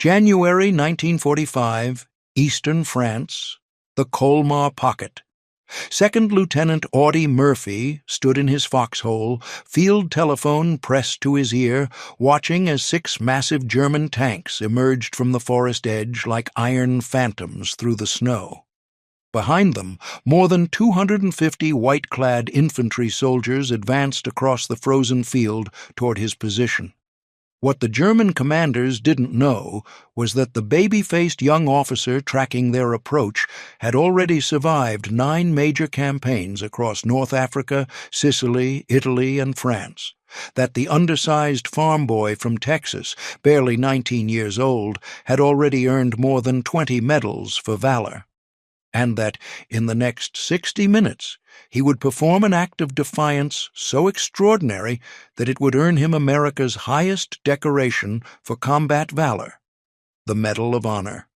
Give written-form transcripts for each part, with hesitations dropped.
January 1945, Eastern France, the Colmar Pocket. Second Lieutenant Audie Murphy stood in his foxhole, field telephone pressed to his ear, watching as 6 massive German tanks emerged from the forest edge like iron phantoms through the snow. Behind them, more than 250 white-clad infantry soldiers advanced across the frozen field toward his position. What the German commanders didn't know was that the baby-faced young officer tracking their approach had already survived 9 major campaigns across North Africa, Sicily, Italy, and France, that the undersized farm boy from Texas, barely 19 years old, had already earned more than 20 medals for valor, and that in the next 60 minutes he would perform an act of defiance so extraordinary that it would earn him America's highest decoration for combat valor, the Medal of Honor.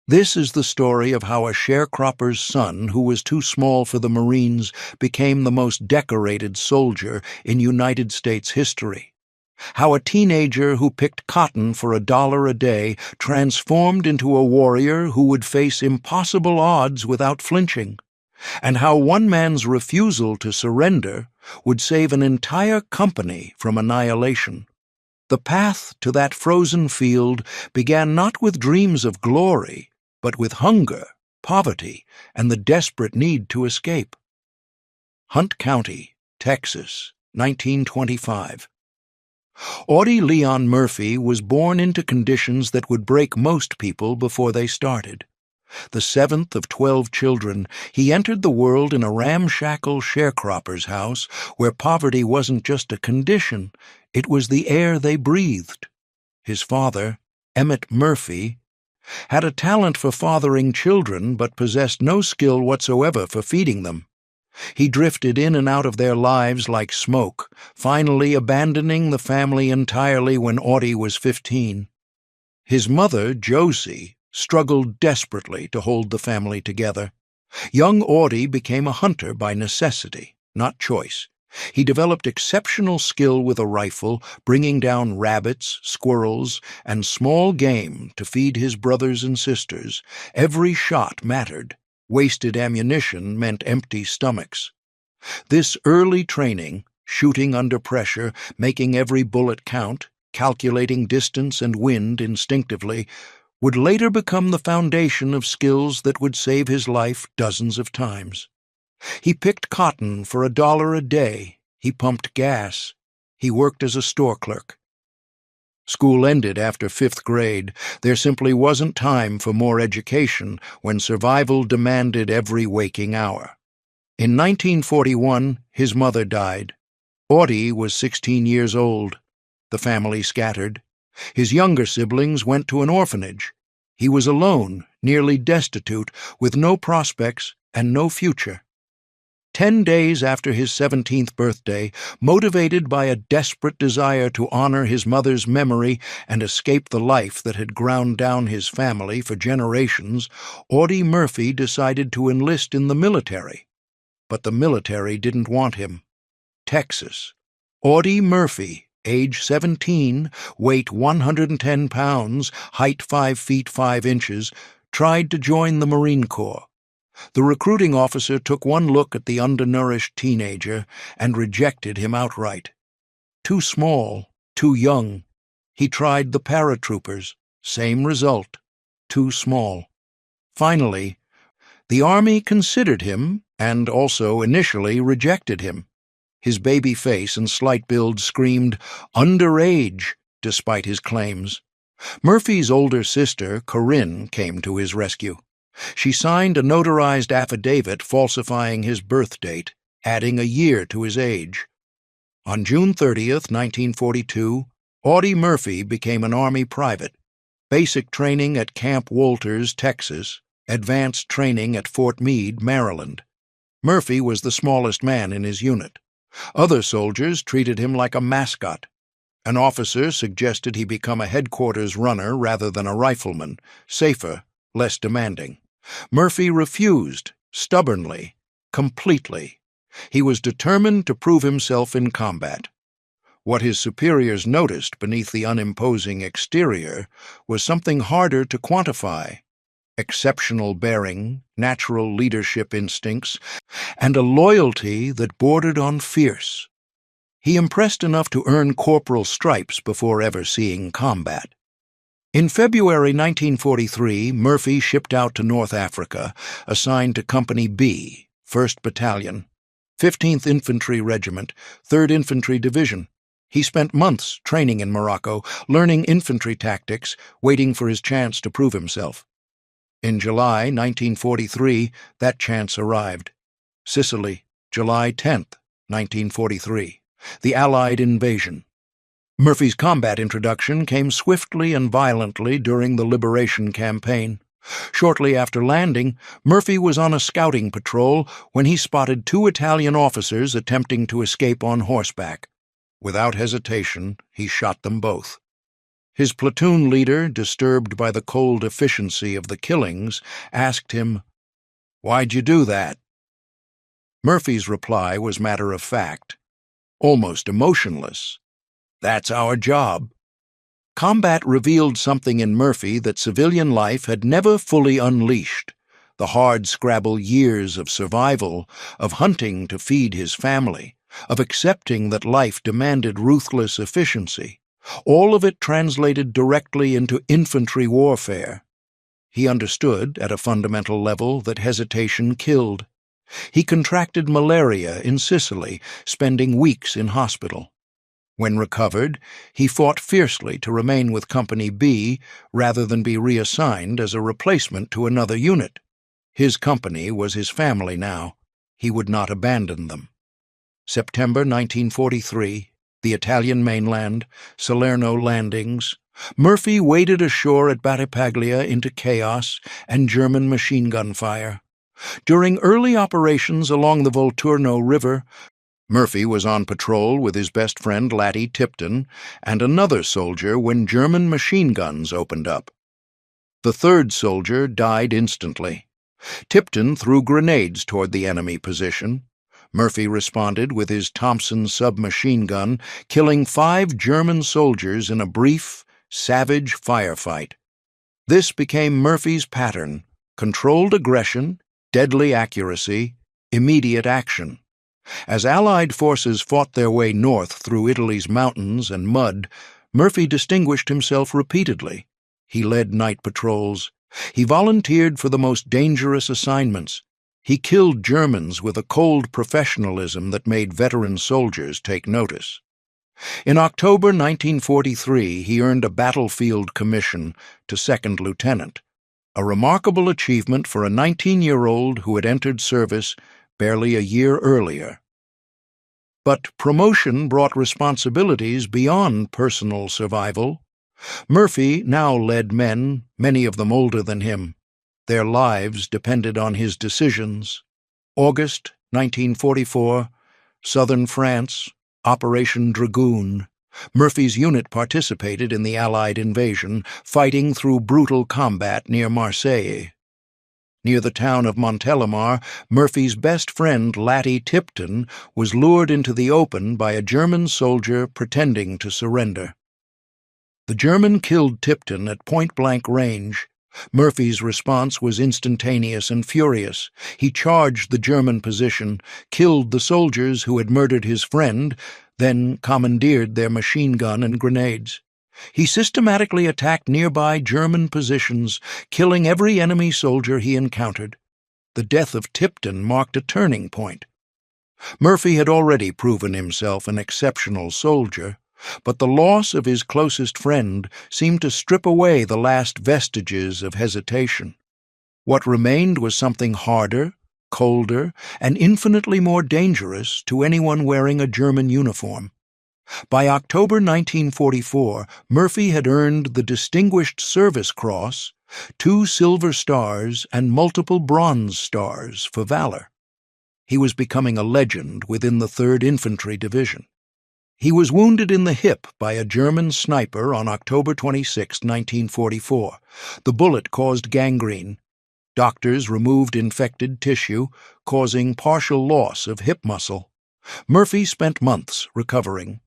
This is the story of how a sharecropper's son, who was too small for the Marines, became the most decorated soldier in United States history. How a teenager who picked cotton for $1 a day transformed into a warrior who would face impossible odds without flinching, and how one man's refusal to surrender would save an entire company from annihilation. The path to that frozen field began not with dreams of glory, but with hunger, poverty, and the desperate need to escape. Hunt County, Texas, 1925. Audie Leon Murphy was born into conditions that would break most people before they started. The 7th of 12 children, he entered the world in a ramshackle sharecropper's house where poverty wasn't just a condition, it was the air they breathed. His father, Emmett Murphy, had a talent for fathering children but possessed no skill whatsoever for feeding them. He drifted in and out of their lives like smoke, finally abandoning the family entirely when Audie was 15. His mother, Josie, struggled desperately to hold the family together. Young Audie became a hunter by necessity, not choice. He developed exceptional skill with a rifle, bringing down rabbits, squirrels, and small game to feed his brothers and sisters. Every shot mattered. Wasted ammunition meant empty stomachs. This early training, shooting under pressure, making every bullet count, calculating distance and wind instinctively, would later become the foundation of skills that would save his life dozens of times. He picked cotton for $1 a day. He pumped gas. He worked as a store clerk. School ended after 5th grade. There simply wasn't time for more education when survival demanded every waking hour. In 1941, his mother died. Audie was 16 years old. The family scattered. His younger siblings went to an orphanage. He was alone, nearly destitute, with no prospects and no future. 10 days after his 17th birthday, motivated by a desperate desire to honor his mother's memory and escape the life that had ground down his family for generations, Audie Murphy decided to enlist in the military. But the military didn't want him. Texas. Audie Murphy, age 17, weight 110 pounds, height 5 feet 5 inches, tried to join the Marine Corps. The recruiting officer took one look at the undernourished teenager and rejected him outright. Too small, too young. He tried the paratroopers. Same result. Too small. Finally, the Army considered him and also initially rejected him. His baby face and slight build screamed underage despite his claims. Murphy's older sister, Corinne, came to his rescue. She signed a notarized affidavit falsifying his birth date, adding a year to his age. On June 30th, 1942, Audie Murphy became an Army private. Basic training at Camp Walters, Texas. Advanced training at Fort Meade, Maryland. Murphy was the smallest man in his unit. Other soldiers treated him like a mascot. An officer suggested he become a headquarters runner rather than a rifleman, safer, less demanding. Murphy refused, stubbornly, completely. He was determined to prove himself in combat. What his superiors noticed beneath the unimposing exterior was something harder to quantify: exceptional bearing, natural leadership instincts, and a loyalty that bordered on fierce. He impressed enough to earn corporal stripes before ever seeing combat. In February 1943, Murphy shipped out to North Africa, assigned to Company B, 1st Battalion, 15th Infantry Regiment, 3rd Infantry Division. He spent months training in Morocco, learning infantry tactics, waiting for his chance to prove himself. In July 1943, that chance arrived. Sicily, July 10, 1943. The Allied invasion. Murphy's combat introduction came swiftly and violently during the Liberation Campaign. Shortly after landing, Murphy was on a scouting patrol when he spotted 2 Italian officers attempting to escape on horseback. Without hesitation, he shot them both. His platoon leader, disturbed by the cold efficiency of the killings, asked him, "Why'd you do that?" Murphy's reply was matter-of-fact, almost emotionless. "That's our job." Combat revealed something in Murphy that civilian life had never fully unleashed: the hard-scrabble years of survival, of hunting to feed his family, of accepting that life demanded ruthless efficiency. All of it translated directly into infantry warfare. He understood, at a fundamental level, that hesitation killed. He contracted malaria in Sicily, spending weeks in hospital. When recovered, he fought fiercely to remain with Company B rather than be reassigned as a replacement to another unit. His company was his family now. He would not abandon them. September 1943, the Italian mainland, Salerno landings. Murphy waded ashore at Battipaglia into chaos and German machine gun fire. During early operations along the Volturno River, Murphy was on patrol with his best friend Laddie Tipton and another soldier when German machine guns opened up. The third soldier died instantly. Tipton threw grenades toward the enemy position. Murphy responded with his Thompson submachine gun, killing 5 German soldiers in a brief, savage firefight. This became Murphy's pattern: controlled aggression, deadly accuracy, immediate action. As Allied forces fought their way north through Italy's mountains and mud, Murphy distinguished himself repeatedly. He led night patrols. He volunteered for the most dangerous assignments. He killed Germans with a cold professionalism that made veteran soldiers take notice. In October 1943, he earned a battlefield commission to 2nd lieutenant, a remarkable achievement for a 19-year-old who had entered service barely a year earlier. But promotion brought responsibilities beyond personal survival. Murphy now led men, many of them older than him. Their lives depended on his decisions. August 1944, southern France, Operation Dragoon. Murphy's unit participated in the Allied invasion, fighting through brutal combat near Marseille. Near the town of Montélimar, Murphy's best friend Laddie Tipton was lured into the open by a German soldier pretending to surrender. The German killed Tipton at point-blank range. Murphy's response was instantaneous and furious. He charged the German position, killed the soldiers who had murdered his friend, then commandeered their machine gun and grenades. He systematically attacked nearby German positions, killing every enemy soldier he encountered. The death of Tipton marked a turning point. Murphy had already proven himself an exceptional soldier, but the loss of his closest friend seemed to strip away the last vestiges of hesitation. What remained was something harder, colder, and infinitely more dangerous to anyone wearing a German uniform. By October 1944, Murphy had earned the Distinguished Service Cross, 2 Silver Stars, and multiple Bronze Stars for valor. He was becoming a legend within the 3rd Infantry Division. He was wounded in the hip by a German sniper on October 26, 1944. The bullet caused gangrene. Doctors removed infected tissue, causing partial loss of hip muscle. Murphy spent months recovering.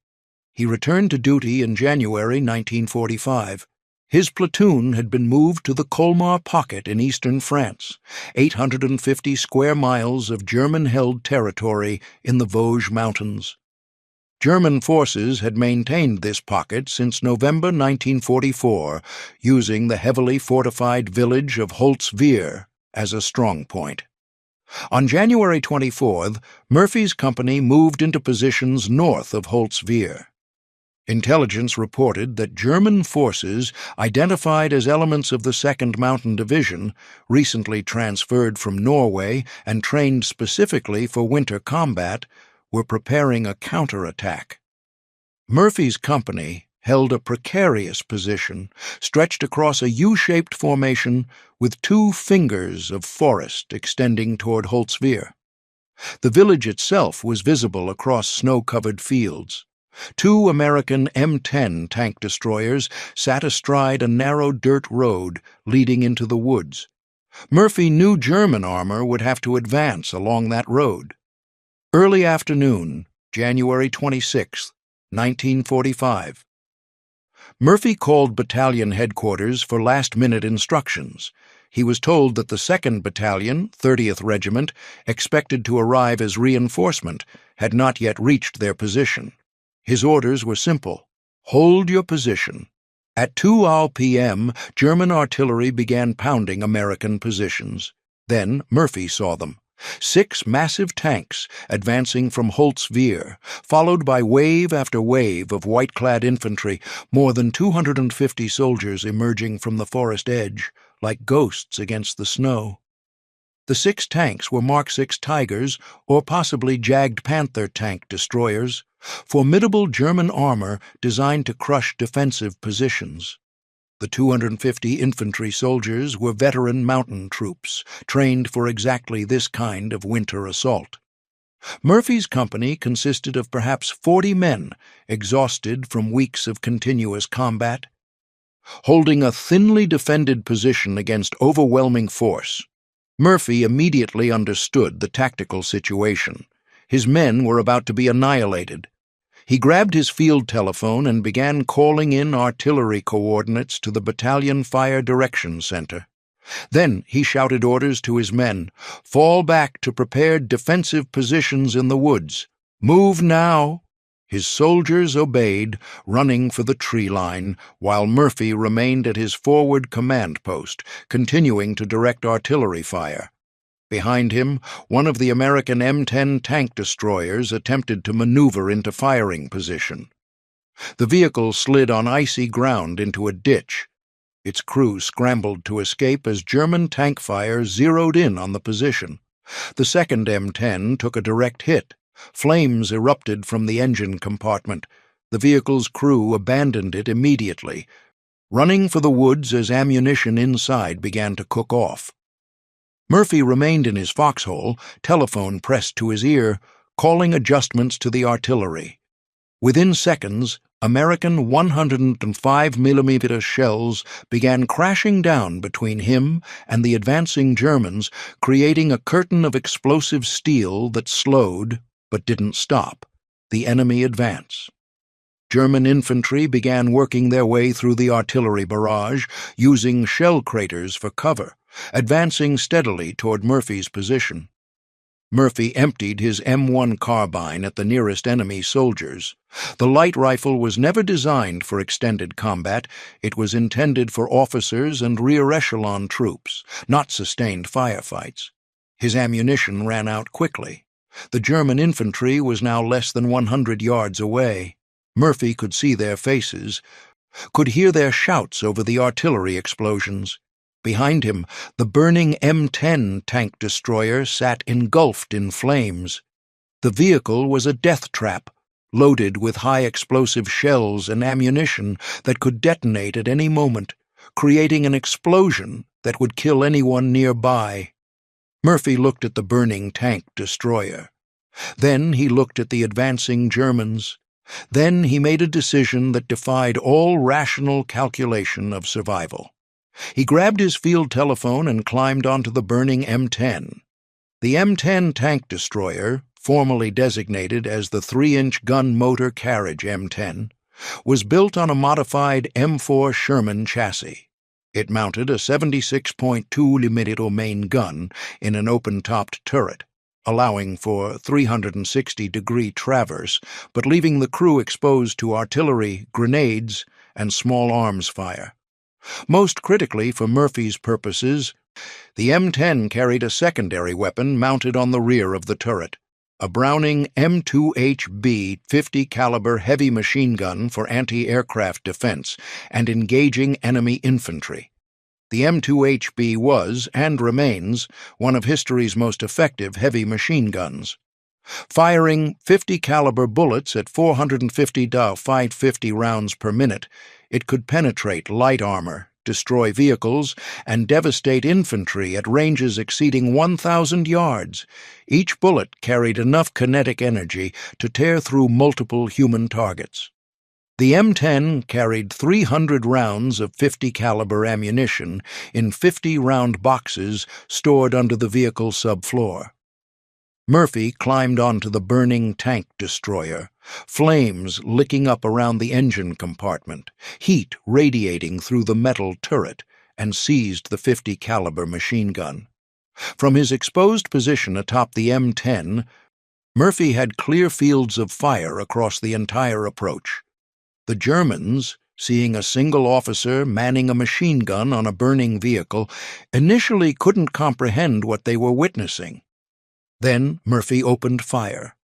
He returned to duty in January 1945. His platoon had been moved to the Colmar Pocket in eastern France, 850 square miles of German-held territory in the Vosges Mountains. German forces had maintained this pocket since November 1944, using the heavily fortified village of Holzwihr as a strong point. On January 24th, Murphy's company moved into positions north of Holzwihr. Intelligence reported that German forces, identified as elements of the 2nd Mountain Division, recently transferred from Norway and trained specifically for winter combat, were preparing a counterattack. Murphy's company held a precarious position, stretched across a U-shaped formation with 2 fingers of forest extending toward Holzwihr. The village itself was visible across snow-covered fields. 2 American M10 tank destroyers sat astride a narrow dirt road leading into the woods. Murphy knew German armor would have to advance along that road. Early afternoon, January 26, 1945. Murphy called battalion headquarters for last-minute instructions. He was told that the 2nd Battalion, 30th Regiment, expected to arrive as reinforcement, had not yet reached their position. His orders were simple: hold your position. At 2 p.m., German artillery began pounding American positions. Then Murphy saw them. 6 massive tanks advancing from Holzwihr, followed by wave after wave of white-clad infantry, more than 250 soldiers emerging from the forest edge, like ghosts against the snow. The 6 tanks were Mark 6 Tigers or possibly Jagd Panther tank destroyers, formidable German armor designed to crush defensive positions. The 250 infantry soldiers were veteran mountain troops, trained for exactly this kind of winter assault. Murphy's company consisted of perhaps 40 men, exhausted from weeks of continuous combat. Holding a thinly defended position against overwhelming force, Murphy immediately understood the tactical situation. His men were about to be annihilated. He grabbed his field telephone and began calling in artillery coordinates to the Battalion Fire Direction Center. Then he shouted orders to his men: fall back to prepared defensive positions in the woods. Move now! His soldiers obeyed, running for the tree line, while Murphy remained at his forward command post, continuing to direct artillery fire. Behind him, one of the American M10 tank destroyers attempted to maneuver into firing position. The vehicle slid on icy ground into a ditch. Its crew scrambled to escape as German tank fire zeroed in on the position. The second M10 took a direct hit. Flames erupted from the engine compartment. The vehicle's crew abandoned it immediately, running for the woods as ammunition inside began to cook off. Murphy remained in his foxhole, telephone pressed to his ear, calling adjustments to the artillery. Within seconds, American 105mm shells began crashing down between him and the advancing Germans, creating a curtain of explosive steel that slowed, but didn't stop, the enemy advance. German infantry began working their way through the artillery barrage, using shell craters for cover, advancing steadily toward Murphy's position. Murphy emptied his M1 carbine at the nearest enemy soldiers. The light rifle was never designed for extended combat. It was intended for officers and rear echelon troops, not sustained firefights. His ammunition ran out quickly. The German infantry was now less than 100 yards away. Murphy could see their faces, could hear their shouts over the artillery explosions. Behind him, the burning M10 tank destroyer sat engulfed in flames. The vehicle was a death trap, loaded with high-explosive shells and ammunition that could detonate at any moment, creating an explosion that would kill anyone nearby. Murphy looked at the burning tank destroyer. Then he looked at the advancing Germans. Then he made a decision that defied all rational calculation of survival. He grabbed his field telephone and climbed onto the burning M10. The M10 tank destroyer, formerly designated as the 3-inch gun motor carriage M10, was built on a modified M4 Sherman chassis. It mounted a 76.2 mm main gun in an open-topped turret, allowing for 360-degree traverse, but leaving the crew exposed to artillery, grenades, and small arms fire. Most critically for Murphy's purposes, the M10 carried a secondary weapon mounted on the rear of the turret, a Browning M2HB 50 caliber heavy machine gun for anti-aircraft defense and engaging enemy infantry. The M2HB was, and remains, one of history's most effective heavy machine guns. Firing 50 caliber bullets at 450 to 550 rounds per minute, it could penetrate light armor, destroy vehicles, and devastate infantry at ranges exceeding 1,000 yards. Each bullet carried enough kinetic energy to tear through multiple human targets. The M10 carried 300 rounds of 50 caliber ammunition in 50-round boxes stored under the vehicle subfloor. Murphy climbed onto the burning tank destroyer, flames licking up around the engine compartment, heat radiating through the metal turret, and seized the 50 caliber machine gun. From his exposed position atop the M10, Murphy had clear fields of fire across the entire approach. The Germans, seeing a single officer manning a machine gun on a burning vehicle, initially couldn't comprehend what they were witnessing. Then Murphy opened fire.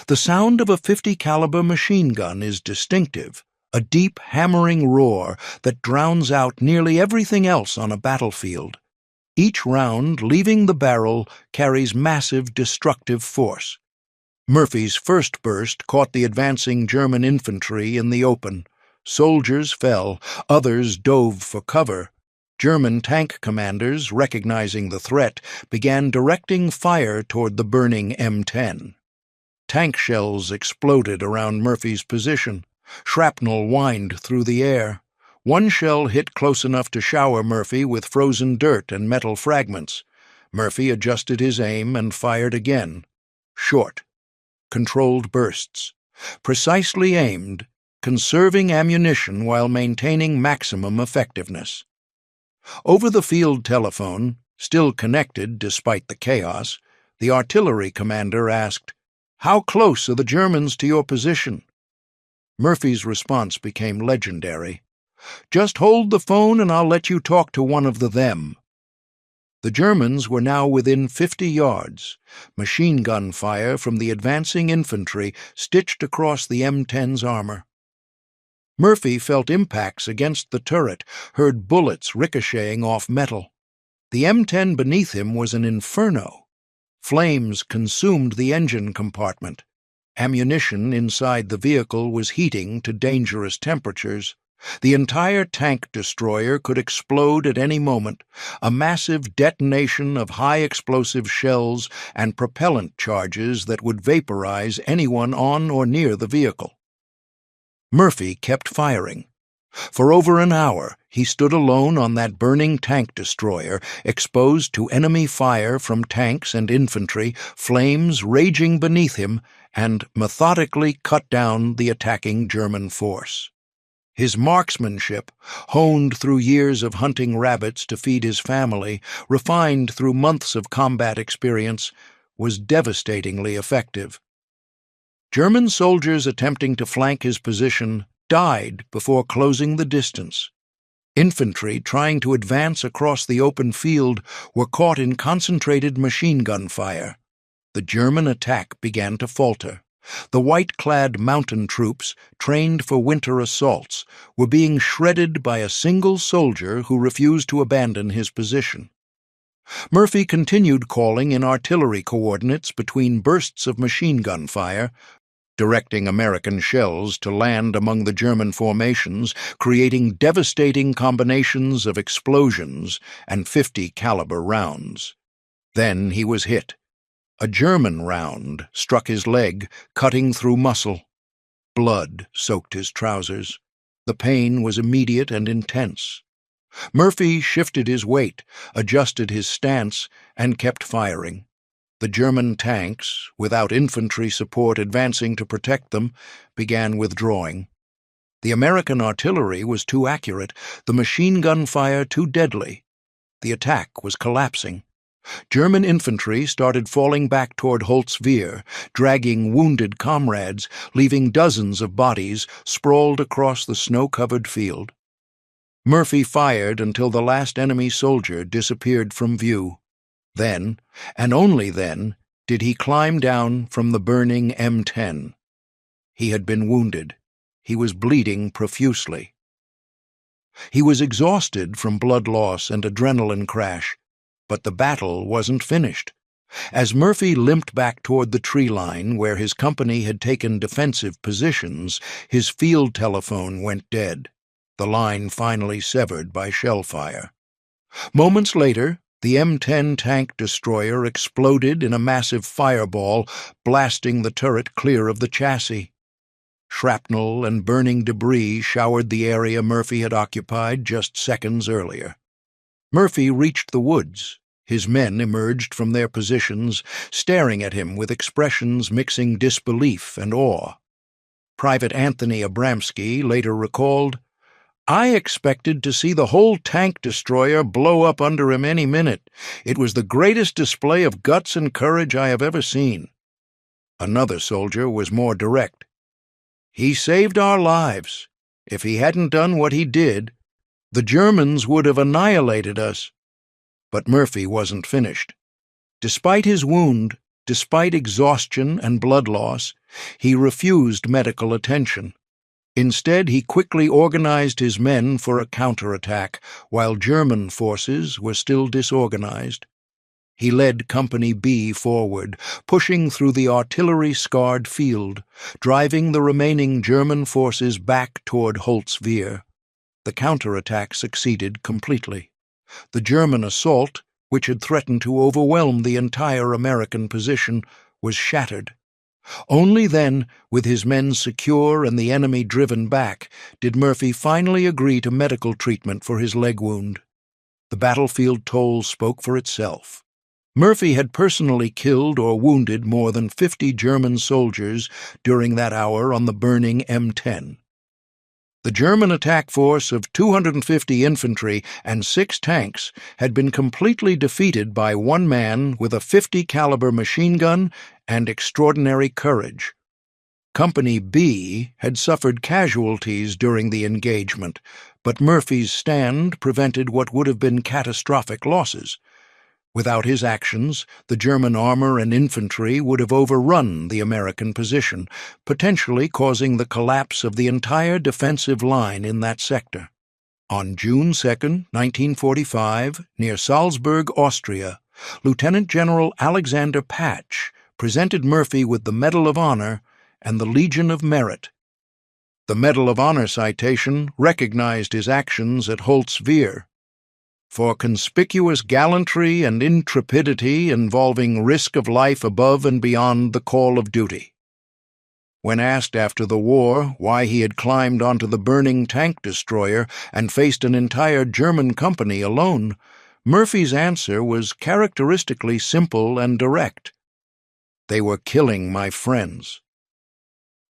The sound of a 50 caliber machine gun is distinctive, a deep hammering roar that drowns out nearly everything else on a battlefield. Each round leaving the barrel carries massive destructive force. Murphy's first burst caught the advancing German infantry in the open. Soldiers fell, others dove for cover. German tank commanders, recognizing the threat, began directing fire toward the burning M10. Tank shells exploded around Murphy's position. Shrapnel whined through the air. One shell hit close enough to shower Murphy with frozen dirt and metal fragments. Murphy adjusted his aim and fired again. Short, controlled bursts, precisely aimed, conserving ammunition while maintaining maximum effectiveness. Over the field telephone, still connected despite the chaos, the artillery commander asked, "How close are the Germans to your position?" Murphy's response became legendary. "Just hold the phone and I'll let you talk to one of them." The Germans were now within 50 yards, machine gun fire from the advancing infantry stitched across the M10's armor. Murphy felt impacts against the turret, heard bullets ricocheting off metal. The M10 beneath him was an inferno. Flames consumed the engine compartment. Ammunition inside the vehicle was heating to dangerous temperatures. The entire tank destroyer could explode at any moment, a massive detonation of high-explosive shells and propellant charges that would vaporize anyone on or near the vehicle. Murphy kept firing. For over an hour, he stood alone on that burning tank destroyer, exposed to enemy fire from tanks and infantry, flames raging beneath him, and methodically cut down the attacking German force. His marksmanship, honed through years of hunting rabbits to feed his family, refined through months of combat experience, was devastatingly effective. German soldiers attempting to flank his position died before closing the distance. Infantry trying to advance across the open field were caught in concentrated machine gun fire. The German attack began to falter. The white-clad mountain troops, trained for winter assaults, were being shredded by a single soldier who refused to abandon his position. Murphy continued calling in artillery coordinates between bursts of machine gun fire, directing American shells to land among the German formations, creating devastating combinations of explosions and 50 caliber rounds. Then he was hit. A German round struck his leg, cutting through muscle. Blood soaked his trousers. The pain was immediate and intense. Murphy shifted his weight, adjusted his stance, and kept firing. The German tanks, without infantry support advancing to protect them, began withdrawing. The American artillery was too accurate, the machine gun fire too deadly. The attack was collapsing. German infantry started falling back toward Holtz-Wehr, dragging wounded comrades, leaving dozens of bodies sprawled across the snow-covered field. Murphy fired until the last enemy soldier disappeared from view. Then, and only then, did he climb down from the burning M10. He had been wounded. He was bleeding profusely. He was exhausted from blood loss and adrenaline crash, but the battle wasn't finished. As Murphy limped back toward the tree line where his company had taken defensive positions, his field telephone went dead, the line finally severed by shell fire. Moments later, the M10 tank destroyer exploded in a massive fireball, blasting the turret clear of the chassis. Shrapnel and burning debris showered the area Murphy had occupied just seconds earlier. Murphy reached the woods. His men emerged from their positions, staring at him with expressions mixing disbelief and awe. Private Anthony Abramsky later recalled, "I expected to see the whole tank destroyer blow up under him any minute. It was the greatest display of guts and courage I have ever seen." Another soldier was more direct. "He saved our lives. If he hadn't done what he did, the Germans would have annihilated us." But Murphy wasn't finished. Despite his wound, despite exhaustion and blood loss, he refused medical attention. Instead, he quickly organized his men for a counterattack, while German forces were still disorganized. He led Company B forward, pushing through the artillery-scarred field, driving the remaining German forces back toward Holtz-Wehr. The counterattack succeeded completely. The German assault, which had threatened to overwhelm the entire American position, was shattered. Only then, with his men secure and the enemy driven back, did Murphy finally agree to medical treatment for his leg wound. The battlefield toll spoke for itself. Murphy had personally killed or wounded more than 50 German soldiers during that hour on the burning M10. The German attack force of 250 infantry and 6 tanks had been completely defeated by one man with a .50 caliber machine gun and extraordinary courage. Company B had suffered casualties during the engagement, but Murphy's stand prevented what would have been catastrophic losses. Without his actions, the German armor and infantry would have overrun the American position, potentially causing the collapse of the entire defensive line in that sector. On June 2, 1945, near Salzburg, Austria, Lieutenant General Alexander Patch presented Murphy with the Medal of Honor and the Legion of Merit. The Medal of Honor citation recognized his actions at Holtz-Wehr. For conspicuous gallantry and intrepidity involving risk of life above and beyond the call of duty. When asked after the war why he had climbed onto the burning tank destroyer and faced an entire German company alone, Murphy's answer was characteristically simple and direct. "They were killing my friends."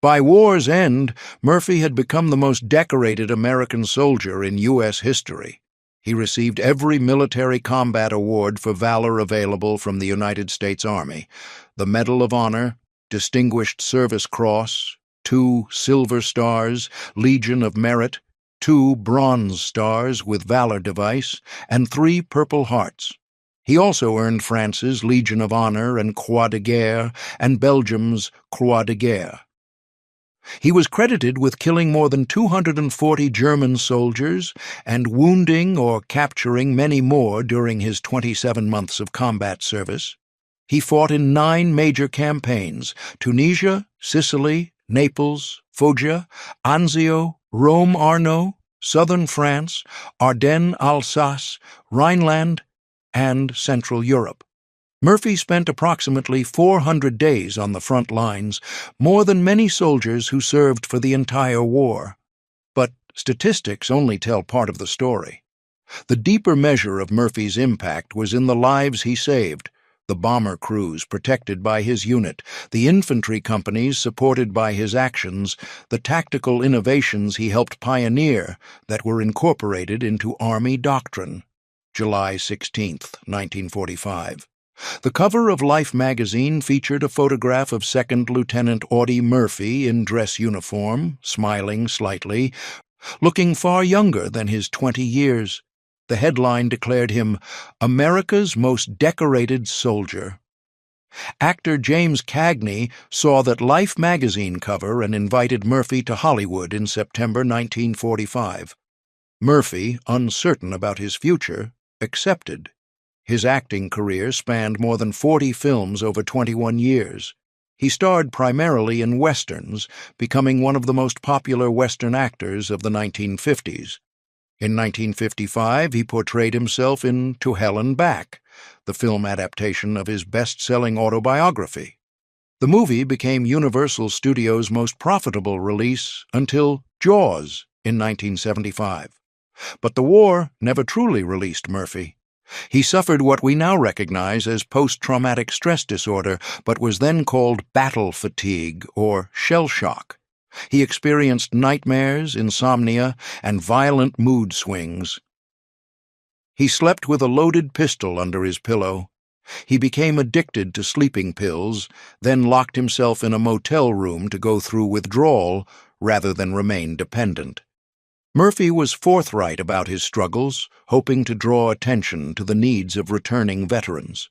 By war's end, Murphy had become the most decorated American soldier in U.S. history. He received every military combat award for valor available from the United States Army: the Medal of Honor, Distinguished Service Cross, 2 Silver Stars, Legion of Merit, 2 Bronze Stars with Valor Device, and 3 Purple Hearts. He also earned France's Legion of Honor and Croix de Guerre, and Belgium's Croix de Guerre. He was credited with killing more than 240 German soldiers and wounding or capturing many more during his 27 months of combat service. He fought in 9 major campaigns: Tunisia, Sicily, Naples, Foggia, Anzio, Rome, Arno, southern France, Ardennes, Alsace, Rhineland, and Central Europe. Murphy spent approximately 400 days on the front lines, more than many soldiers who served for the entire war. But statistics only tell part of the story. The deeper measure of Murphy's impact was in the lives he saved, the bomber crews protected by his unit, the infantry companies supported by his actions, the tactical innovations he helped pioneer that were incorporated into Army doctrine. July 16, 1945. The cover of Life magazine featured a photograph of Second Lieutenant Audie Murphy in dress uniform, smiling slightly, looking far younger than his 20 years. The headline declared him America's most decorated soldier. Actor James Cagney saw that Life magazine cover and invited Murphy to Hollywood in September 1945. Murphy, uncertain about his future, accepted. His acting career spanned more than 40 films over 21 years. He starred primarily in westerns, becoming one of the most popular western actors of the 1950s. In 1955, he portrayed himself in To Hell and Back, the film adaptation of his best-selling autobiography. The movie became Universal Studios' most profitable release until Jaws in 1975. But the war never truly released Murphy. He suffered what we now recognize as post-traumatic stress disorder, but was then called battle fatigue or shell shock. He experienced nightmares, insomnia, and violent mood swings. He slept with a loaded pistol under his pillow. He became addicted to sleeping pills, then locked himself in a motel room to go through withdrawal rather than remain dependent. Murphy was forthright about his struggles, hoping to draw attention to the needs of returning veterans.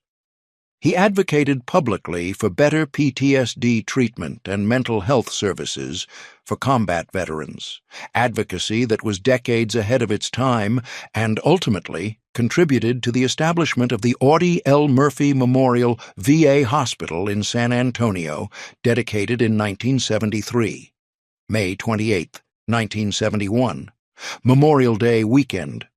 He advocated publicly for better PTSD treatment and mental health services for combat veterans, advocacy that was decades ahead of its time and ultimately contributed to the establishment of the Audie L. Murphy Memorial VA Hospital in San Antonio, dedicated in 1973. May 28, 1971. Memorial Day weekend.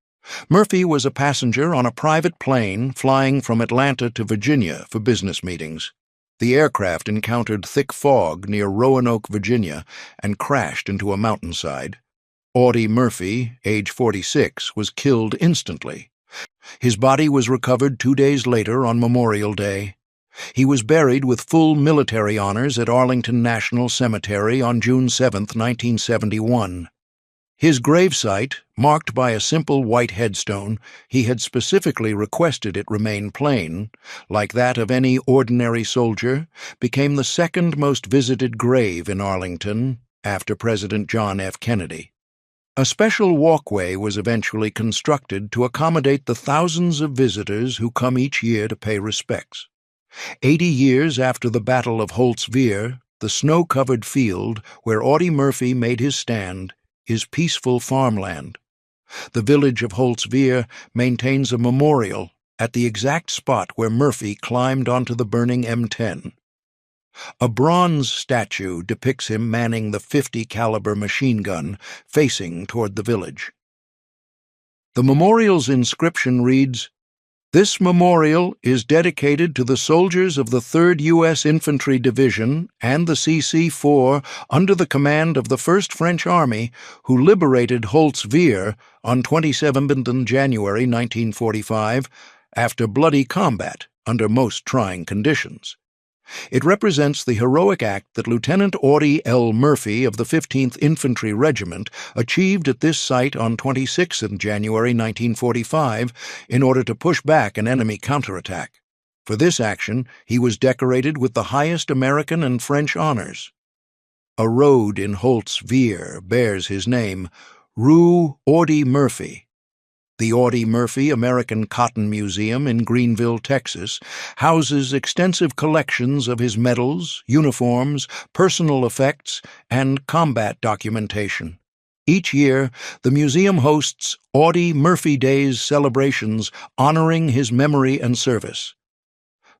Murphy was a passenger on a private plane flying from Atlanta to Virginia for business meetings. The aircraft encountered thick fog near Roanoke, Virginia, and crashed into a mountainside. Audie Murphy, age 46, was killed instantly. His body was recovered 2 days later on Memorial Day. He was buried with full military honors at Arlington National Cemetery on June 7, 1971. His gravesite, marked by a simple white headstone, he had specifically requested it remain plain, like that of any ordinary soldier, became the second most visited grave in Arlington after President John F. Kennedy. A special walkway was eventually constructed to accommodate the thousands of visitors who come each year to pay respects. 80 years after the Battle of Holt's Veer, the snow-covered field where Audie Murphy made his stand is peaceful farmland. The village of Holt's Veer maintains a memorial at the exact spot where Murphy climbed onto the burning M10. A bronze statue depicts him manning the .50 caliber machine gun facing toward the village. The memorial's inscription reads, "This memorial is dedicated to the soldiers of the 3rd U.S. Infantry Division and the CC-4 under the command of the 1st French Army who liberated Holt's Veer on 27 January 1945 after bloody combat under most trying conditions. It represents the heroic act that Lieutenant Audie L. Murphy of the 15th Infantry Regiment achieved at this site on 26 January 1945 in order to push back an enemy counterattack. For this action, he was decorated with the highest American and French honors. A road in Holt's Veer bears his name, Rue Audie Murphy. The Audie Murphy American Cotton Museum in Greenville, Texas, houses extensive collections of his medals, uniforms, personal effects, and combat documentation. Each year, the museum hosts Audie Murphy Days celebrations honoring his memory and service.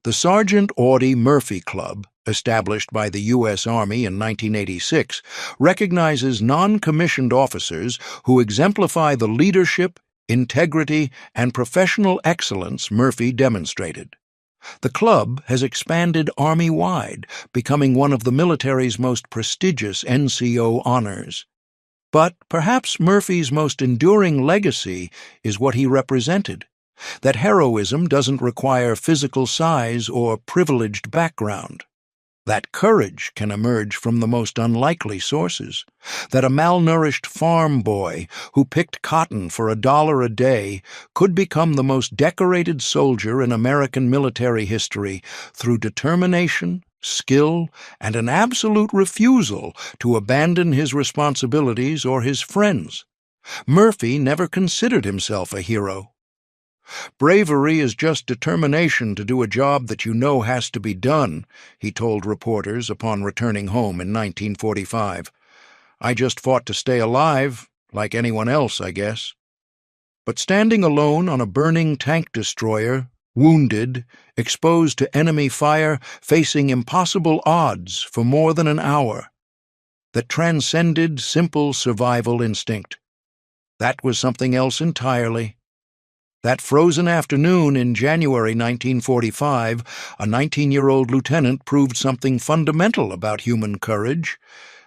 The Sergeant Audie Murphy Club, established by the U.S. Army in 1986, recognizes non-commissioned officers who exemplify the leadership, integrity, and professional excellence Murphy demonstrated. The club has expanded Army-wide, becoming one of the military's most prestigious NCO honors. But perhaps Murphy's most enduring legacy is what he represented, that heroism doesn't require physical size or privileged background, that courage can emerge from the most unlikely sources, that a malnourished farm boy who picked cotton for $1 a day could become the most decorated soldier in American military history through determination, skill, and an absolute refusal to abandon his responsibilities or his friends. Murphy never considered himself a hero. "Bravery is just determination to do a job that you know has to be done," he told reporters upon returning home in 1945. "I just fought to stay alive, like anyone else, I guess." But standing alone on a burning tank destroyer, wounded, exposed to enemy fire, facing impossible odds for more than an hour, that transcended simple survival instinct. That was something else entirely. That frozen afternoon in January 1945, a 19-year-old lieutenant proved something fundamental about human courage,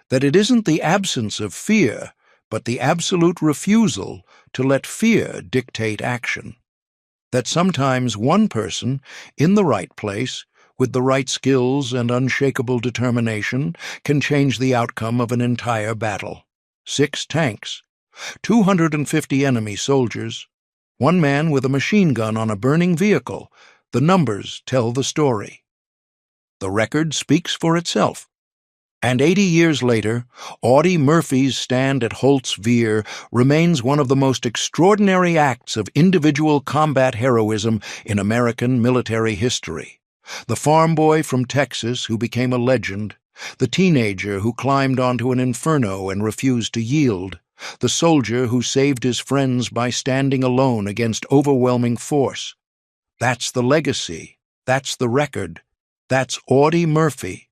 that it isn't the absence of fear, but the absolute refusal to let fear dictate action. That sometimes one person, in the right place, with the right skills and unshakable determination, can change the outcome of an entire battle. 6 tanks, 250 enemy soldiers, one man with a machine gun on a burning vehicle. The numbers tell the story. The record speaks for itself. And 80 years later, Audie Murphy's stand at Holt's Veer remains one of the most extraordinary acts of individual combat heroism in American military history. The farm boy from Texas who became a legend, the teenager who climbed onto an inferno and refused to yield, the soldier who saved his friends by standing alone against overwhelming force. That's the legacy. That's the record. That's Audie Murphy.